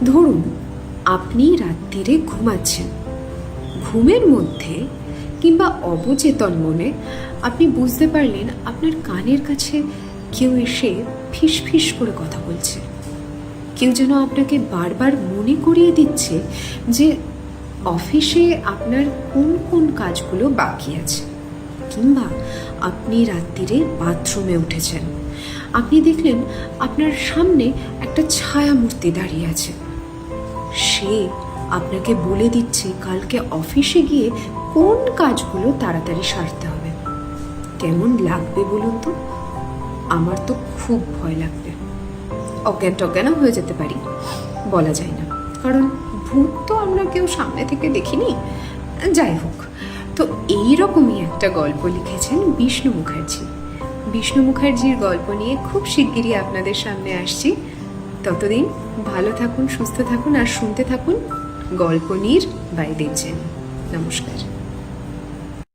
ধরুন আপনি রাত্রিরে ঘুমাচ্ছেন, ঘুমের মধ্যে কিংবা অবচেতন মনে আপনি বুঝতে পারলেন আপনার কানের কাছে কেউ এসে ফিস ফিস করে কথা বলছে। কেউ যেন আপনাকে বারবার মনে করিয়ে দিচ্ছে যে অফিসে আপনার কোন কোন কাজগুলো বাকি আছে। কিংবা আপনি রাত্রিরে বাথরুমে উঠেছেন, আপনি দেখলেন আপনার সামনে একটা ছায়ামূর্তি দাঁড়িয়ে আছে। সে আপনাকে বলে দিচ্ছে কালকে অফিসে গিয়ে কোন কাজগুলো তাড়াতাড়ি সারতে হবে। কেমন লাগবে বলুন তো? আমার তো খুব ভয় লাগবে, অজ্ঞান টজ্ঞানও হয়ে যেতে পারি, বলা যায় না, কারণ ভূত তো আমরা কেউ সামনে থেকে দেখিনি। যাই হোক, তো এইরকমই একটা গল্প লিখেছেন বিষ্ণু মুখার্জি। বিষ্ণু মুখার্জির গল্প নিয়ে খুব শিগগিরই আপনাদের সামনে আসছি। ততদিন ভালো থাকুন, সুস্থ থাকুন আর শুনতে থাকুন গল্প নীর বাই দেবযানী। নমস্কার।